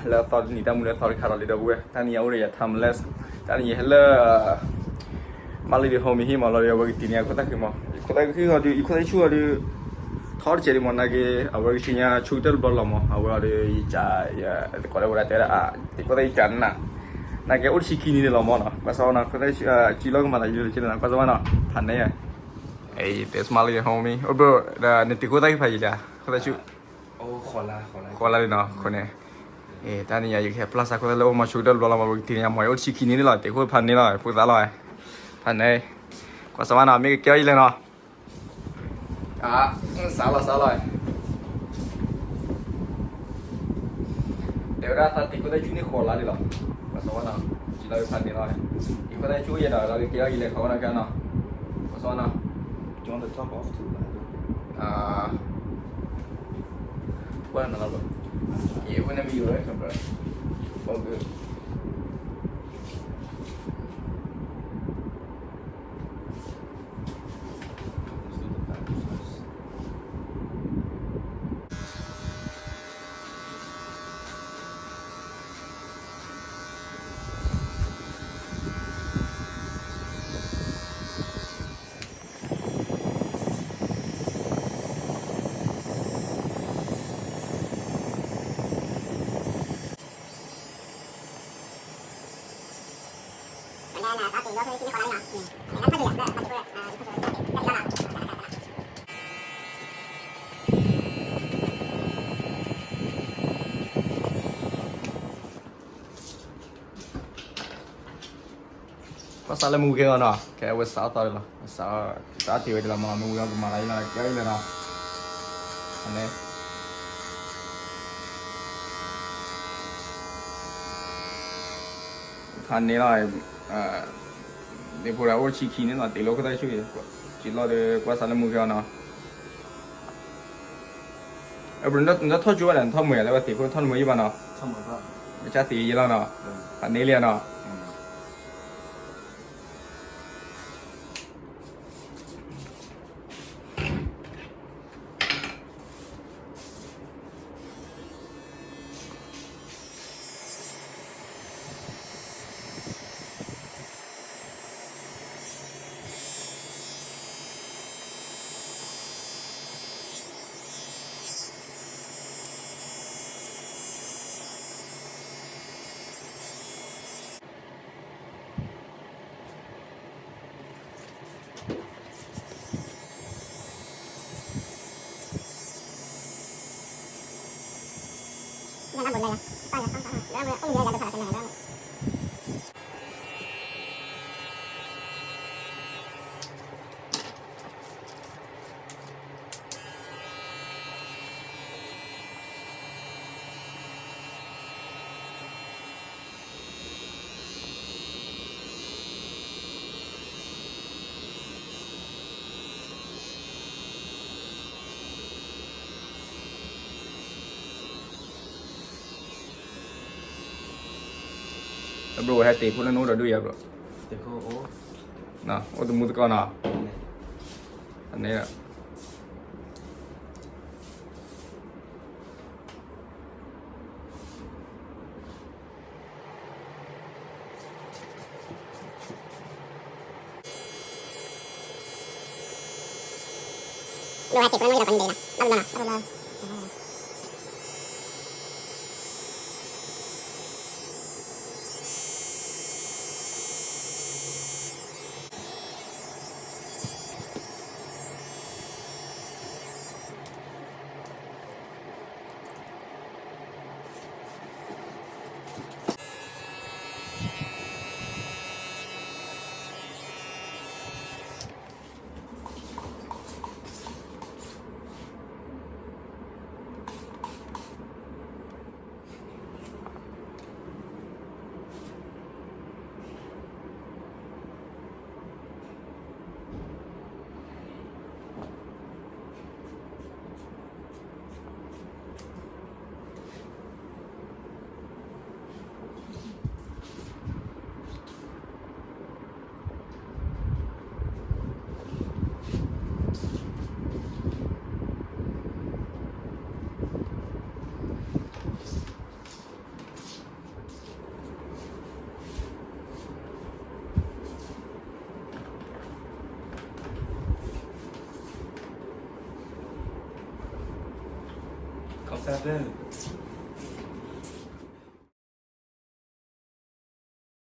แล้วตอนนี้ตามมือตอนขาดเลยเดี๋ยวเว้ยตอนนี้เอาเรียทำแล้วตอนนี้เฮลมาเลยดีโฮมิฮิมาเลยเอาไว้ที่นี่ก็ตั้งขึ้นมาก็ตั้งขึ้นเขาดูอีกคนที่ช่วยดูทอดเจริญมันนะก็เอาไว้ที่นี่ชุดเดิมบอลละมั้งเอาไว้เลยจ่ายก็เลยว่าแต่ละอีกคนที่จันนะนะก็อุดชิคินี่ละมั้งนะก็สาวนะก็ได้จิโลก็มาได้จิโลจิโลนะก็สาวนะทันเนี่ยไอ้เดสมาเลยโฮมิโอ้โหนี่ติดก็ได้ไปเลยก็ได้ช่วย โอ้ขอลา Kuala Lumpurคนเนี่ยตอนนี้อยู่แค่ Plaza Kuala Lumpur มาชูดอลมาบอกทีนี้มาอยู่ชิคินี่เลยแต่คุณพันนี่เลยพูดอะไรพันเนี่ยก็สมัยนั้นมีเกี่ยวอะไรเนาะสาวเลยเดี๋ยวเราตัดที่คุณได้ช่วยนี่คนละดิหรอก็สมัยนั้นจีเราพันนี่เลยอีกคนได้ช่วยเราเกี่ยวอะไรเขาเนี่ยกันเนาะก็สมัยนั้น Do you want the top off too? Bueno, no, y es un amigo de ejemplo. Ok. ก็สารมูเกี่ยวเนาะแค่ว่าสาวต่อเลยสาวที่ว่าเรามามูกันมาอะไรนะเกี่ยวเลยเนาะอันนี้ทันนี้เราเดี๋ยวพวกเราชิคินี่เนาะตีโลก็ได้ช่วยจิตเราเดี๋ยวก็สารมูเกี่ยวเนาะบริษัทเราทอดจุอะไรทอดหมูอะไรวะตีพวกทอดหมูยี่บ้านเนาะทำหมดแล้วไม่ใช่ตียี่แล้วเนาะอันนี้เรียนเนาะนั่นบนเลยนะตั้งแล้วต้องเยอะจะผ่านกันไหนบ้างbro hai pun nanu dah dua ya bro देखो ओ nah itu mulut kau nah aneh ya lu hai pun nanu dah pandai nah 감사합니다.